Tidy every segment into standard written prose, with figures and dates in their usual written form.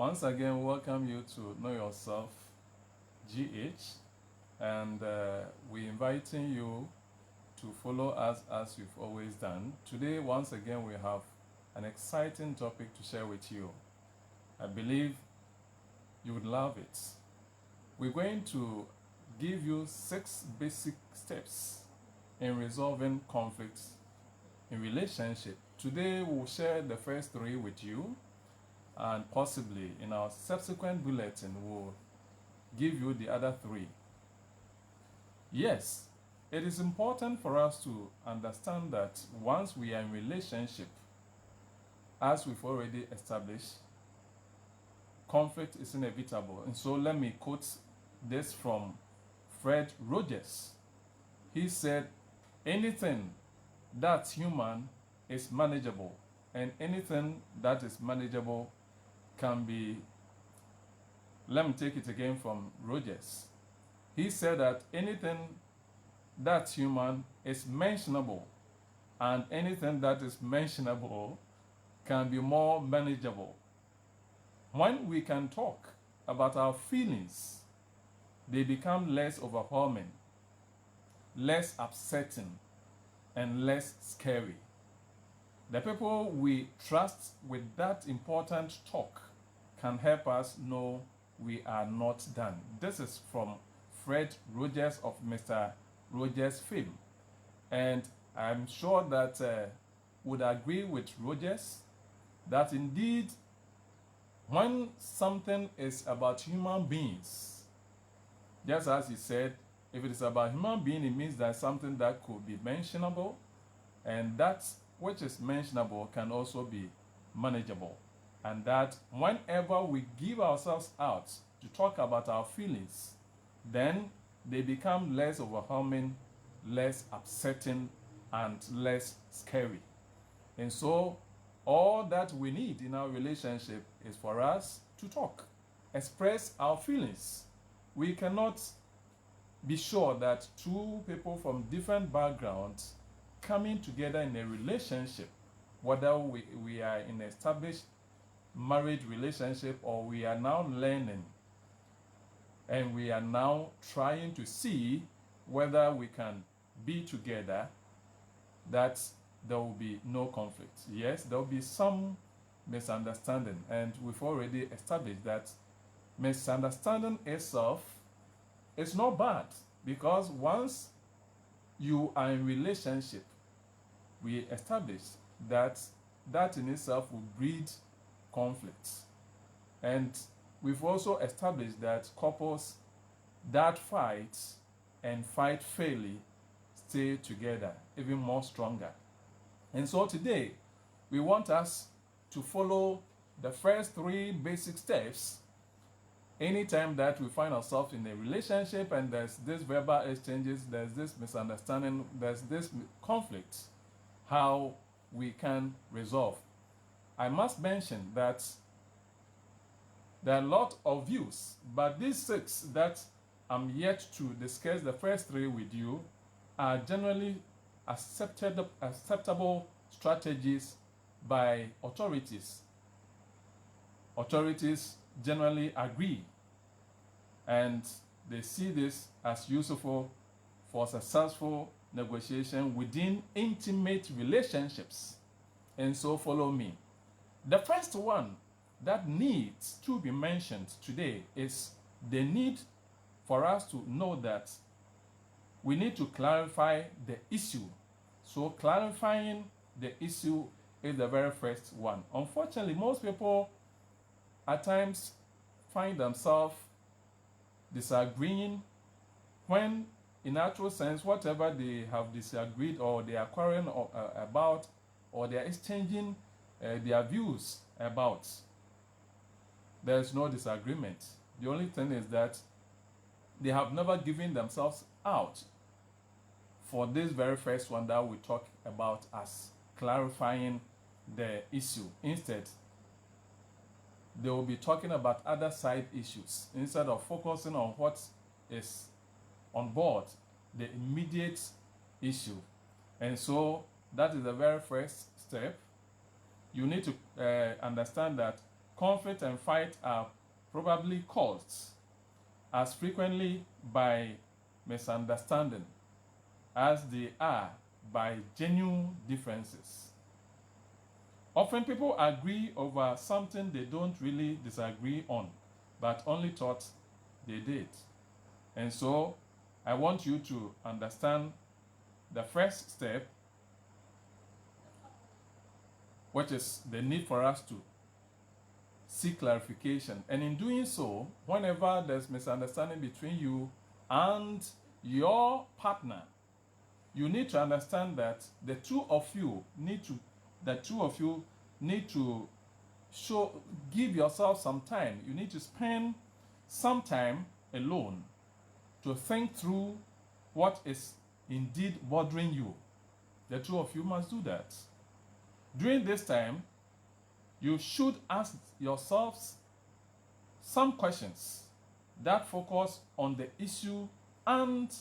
Once again, welcome you to Know Yourself GH, and we're inviting you to follow us as you've always done. Today, once again, we have an exciting topic to share with you. I believe you would love it. We're going to give you 6 basic steps in resolving conflicts in relationship. Today, we'll share the first 3 with you, and possibly in our subsequent bulletin we'll give you the other 3. Yes, it is important for us to understand that once we are in relationship, as we've already established, conflict is inevitable. And so let me quote this from Fred Rogers. He said, anything that's human is manageable, and anything that is manageable can be, let me take it again from Rogers. He said that anything that's human is mentionable, and anything that is mentionable can be more manageable. When we can talk about our feelings, they become less overwhelming, less upsetting, and less scary. The people we trust with that important talk can help us know we are not done. This is from Fred Rogers of Mr. Rogers fame. And I'm sure that would agree with Rogers that indeed when something is about human beings, just as he said, if it is about human being, it means that something that could be mentionable, and that which is mentionable can also be manageable. And that whenever we give ourselves out to talk about our feelings, then they become less overwhelming, less upsetting, and less scary. And so all that we need in our relationship is for us to talk, express our feelings. We cannot be sure that 2 people from different backgrounds coming together in a relationship, whether we are in an established marriage relationship or we are now learning and we are now trying to see whether we can be together, that there will be no conflict. Yes, there will be some misunderstanding, and we've already established that misunderstanding itself is not bad, because once you are in relationship, we established that that in itself will breed conflicts. And we've also established that couples that fight and fight fairly stay together even more stronger. And so today we want us to follow the first 3 basic steps anytime that we find ourselves in a relationship and there's this verbal exchanges, there's this misunderstanding, there's this conflict, how we can resolve. I must mention that there are a lot of views, but these 6 that I'm yet to discuss, the first 3 with you, are generally acceptable strategies by authorities. Authorities generally agree, and they see this as useful for successful negotiation within intimate relationships. And so follow me. The first one that needs to be mentioned today is the need for us to know that we need to clarify the issue. So clarifying the issue is the very first one. Unfortunately, most people at times find themselves disagreeing when in actual sense whatever they have disagreed or they are quarreling about, or they are exchanging their views about, there's no disagreement. The only thing is that they have never given themselves out for this very first one that we talk about as clarifying the issue. Instead, they will be talking about other side issues instead of focusing on what is on board, the immediate issue. And so that is the very first step. You need to understand that conflict and fight are probably caused as frequently by misunderstanding as they are by genuine differences. Often people agree over something they don't really disagree on, but only thought they did. And so I want you to understand the first step, which is the need for us to seek clarification. And in doing so, whenever there's misunderstanding between you and your partner, you need to understand that the two of you need to give yourself some time. You need to spend some time alone to think through what is indeed bothering you. The two of you must do that. During this time, you should ask yourselves some questions that focus on the issue and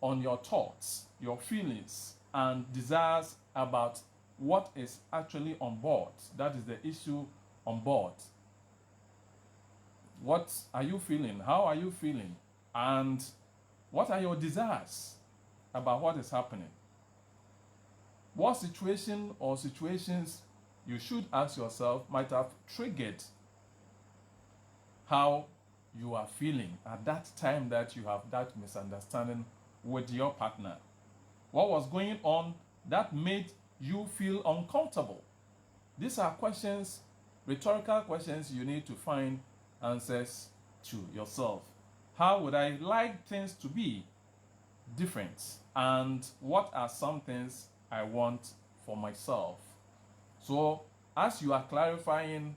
on your thoughts, your feelings, and desires about what is actually on board. That is the issue on board. What are you feeling? How are you feeling? And what are your desires about what is happening? What situation or situations, you should ask yourself, might have triggered how you are feeling at that time that you have that misunderstanding with your partner? What was going on that made you feel uncomfortable? These are questions, rhetorical questions you need to find answers to yourself. How would I like things to be different? And what are some things I want for myself? So as you are clarifying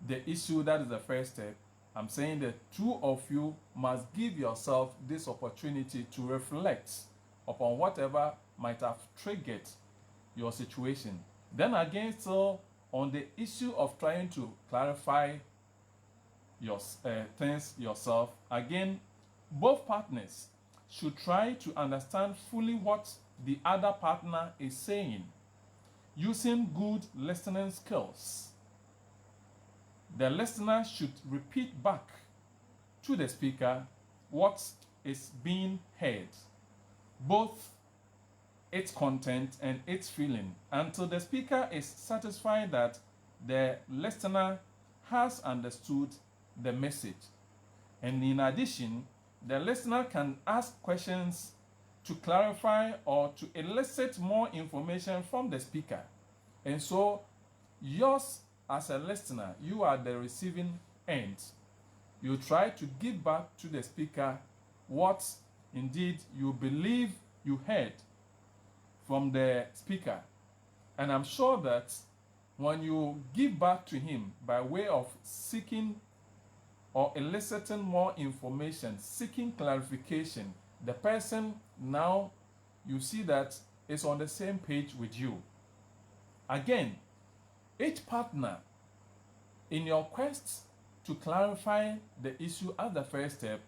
the issue, that is the first step. I'm saying the two of you must give yourself this opportunity to reflect upon whatever might have triggered your situation. Then again, still on the issue of trying to clarify your things yourself, again, both partners should try to understand fully what the other partner is saying, using good listening skills. The listener should repeat back to the speaker what is being heard, both its content and its feeling, until the speaker is satisfied that the listener has understood the message. And in addition, the listener can ask questions to clarify or to elicit more information from the speaker. And so, yours as a listener, you are the receiving end. You try to give back to the speaker what indeed you believe you heard from the speaker. And I'm sure that when you give back to him by way of seeking or eliciting more information, seeking clarification, the person now, you see that is on the same page with you. Again, each partner in your quest to clarify the issue as the first step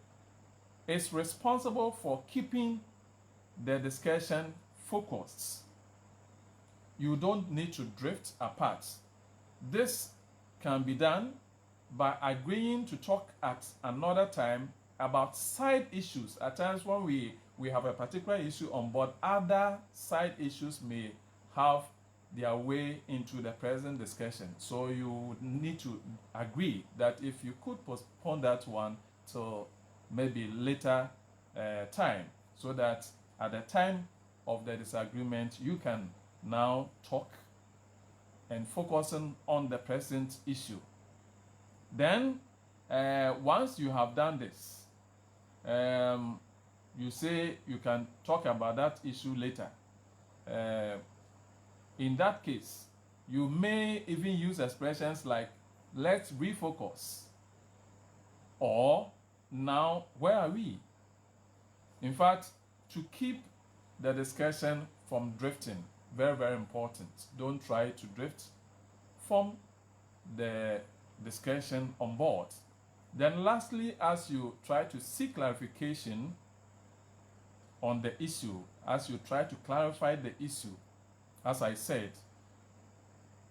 is responsible for keeping the discussion focused. You don't need to drift apart. This can be done by agreeing to talk at another time about side issues. At times when we have a particular issue on board, other side issues may have their way into the present discussion. So you would need to agree that if you could postpone that one till maybe later time, so that at the time of the disagreement, you can now talk and focusing on the present issue. Then, once you have done this, you say you can talk about that issue later. In that case, you may even use expressions like, let's refocus, or now, where are we? In fact, to keep the discussion from drifting, very, very important. Don't try to drift from the discussion on board. Then lastly, as you try to seek clarification on the issue, as you try to clarify the issue, as I said,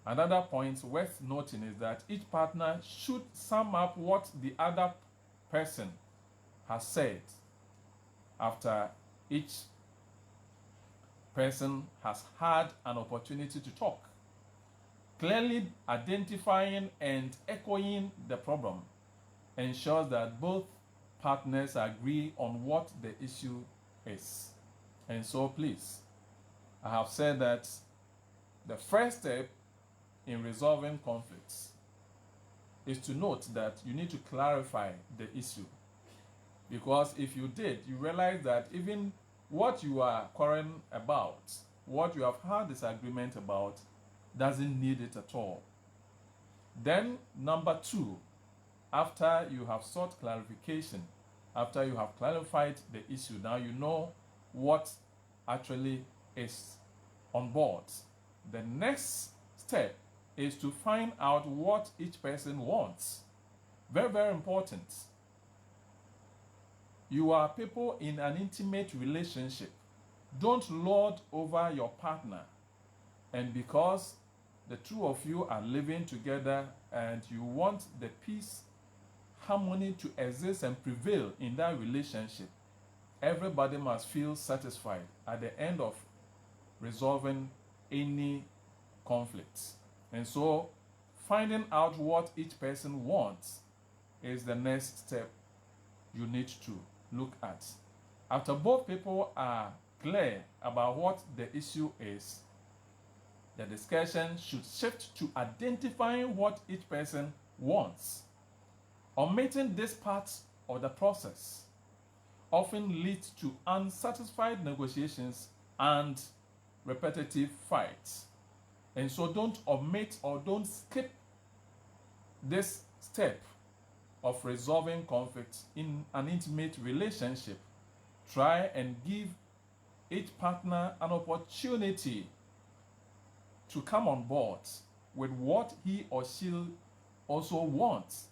Another point worth noting is that each partner should sum up what the other person has said after each person has had an opportunity to talk. Clearly identifying and echoing the problem ensures that both partners agree on what the issue is. And so please, I have said that the first step in resolving conflicts is to note that you need to clarify the issue. Because if you did, you realize that even what you are quarreling about, what you have had disagreement about, doesn't need it at all. Then, number two, after you have sought clarification, after you have clarified the issue, now you know what actually is on board. The next step is to find out what each person wants. Very, very important. You are people in an intimate relationship. Don't lord over your partner. And because the two of you are living together and you want the peace, harmony to exist and prevail in that relationship, everybody must feel satisfied at the end of resolving any conflicts. And so, finding out what each person wants is the next step you need to look at. After both people are clear about what the issue is, the discussion should shift to identifying what each person wants. Omitting this part of the process often leads to unsatisfied negotiations and repetitive fights. And so don't omit or don't skip this step of resolving conflicts in an intimate relationship. Try and give each partner an opportunity to come on board with what he or she also wants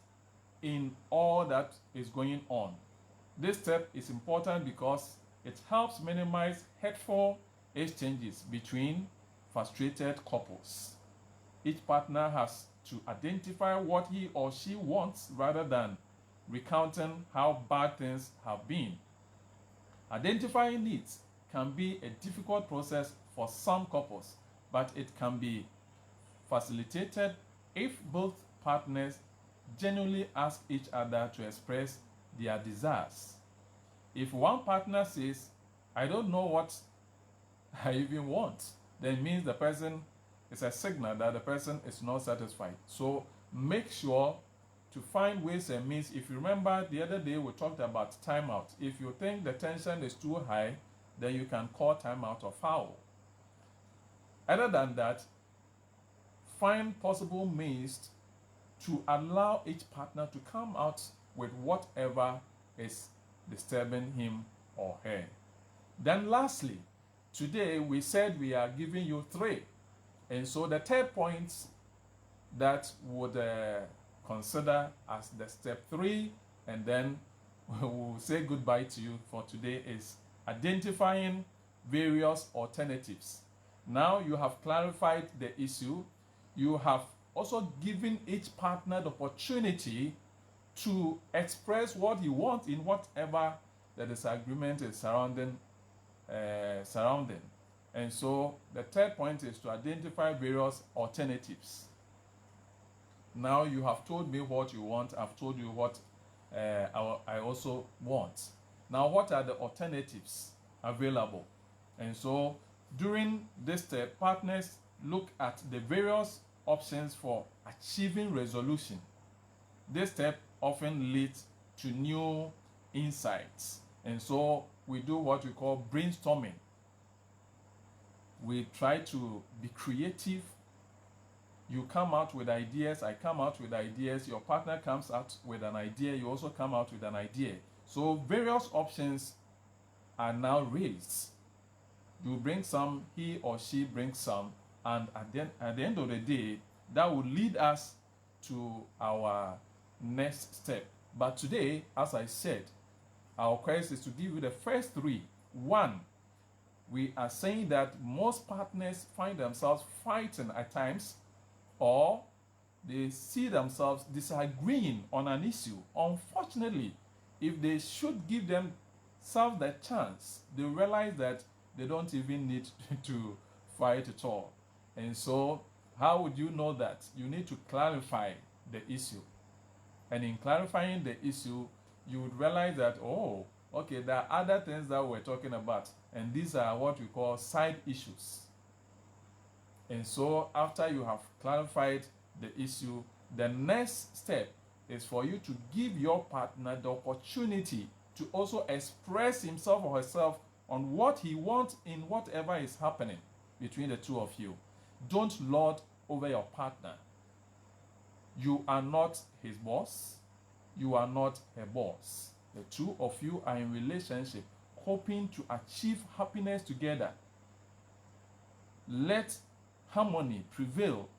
in all that is going on. This step is important because it helps minimize hurtful exchanges between frustrated couples. Each partner has to identify what he or she wants rather than recounting how bad things have been. Identifying needs can be a difficult process for some couples, but it can be facilitated if both partners genuinely ask each other to express their desires. If one partner says, "I don't know what I even want," then it means the person is a signal that the person is not satisfied. So make sure to find ways and means. If you remember the other day we talked about timeout. If you think the tension is too high, then you can call timeout or foul. Other than that, find possible means to allow each partner to come out with whatever is disturbing him or her. Then lastly, today we said we are giving you 3. And so the third point that would consider as the step 3, and then we'll say goodbye to you for today, is identifying various alternatives. Now you have clarified the issue. You have also given each partner the opportunity to express what he wants in whatever the disagreement is surrounding. And so the third point is to identify various alternatives. Now you have told me what you want. I've told you what I also want. Now what are the alternatives available? And so during this step, partners look at the various options for achieving resolution. This step often leads to new insights. And so we do what we call brainstorming. We try to be creative. You come out with ideas, I come out with ideas, your partner comes out with an idea, you also come out with an idea. So various options are now raised. You bring some, he or she brings some, and at the end of the day, that will lead us to our next step. But today, as I said, our quest is to give you the first 3. 1, we are saying that most partners find themselves fighting at times or they see themselves disagreeing on an issue, unfortunately, if they should give themselves the chance, they realize that they don't even need to fight at all. And so, how would you know that? You need to clarify the issue. And in clarifying the issue, you would realize that, oh, okay, there are other things that we're talking about, and these are what we call side issues. And so, after you have clarified the issue, the next step is for you to give your partner the opportunity to also express himself or herself on what he wants in whatever is happening between the two of you. Don't lord over your partner. You are not his boss. You are not her boss. The two of you are in relationship, hoping to achieve happiness together. Let harmony prevail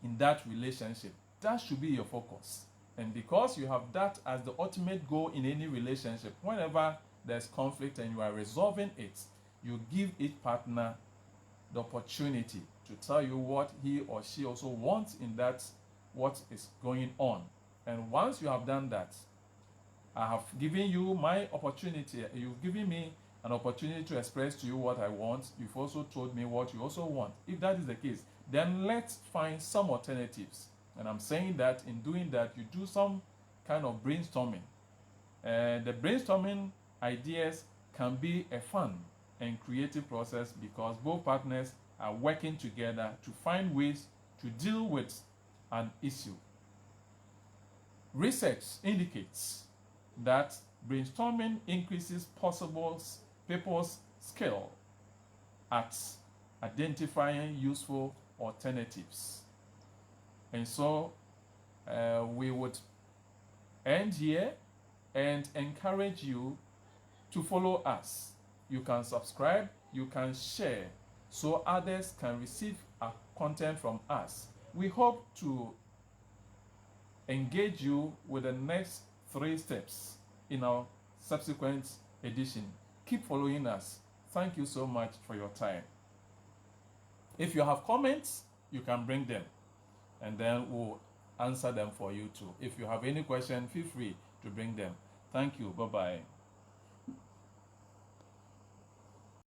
in that relationship. That should be your focus. And because you have that as the ultimate goal in any relationship, whenever there's conflict and you are resolving it, you give each partner the opportunity to tell you what he or she also wants in that, what is going on. And once you have done that, I have given you my opportunity. You've given me an opportunity to express to you what I want. You've also told me what you also want. If that is the case, then let's find some alternatives. And I'm saying that in doing that, you do some kind of brainstorming. The brainstorming ideas can be a fun and creative process because both partners are working together to find ways to deal with an issue. Research indicates that brainstorming increases people's skill at identifying useful alternatives. And so we would end here and encourage you to follow us. You can subscribe, you can share, so others can receive our content from us. We hope to engage you with the next 3 steps in our subsequent edition. Keep following us. Thank you so much for your time. If you have comments, you can bring them, and then we'll answer them for you too. If you have any question, feel free to bring them. Thank you. Bye-bye.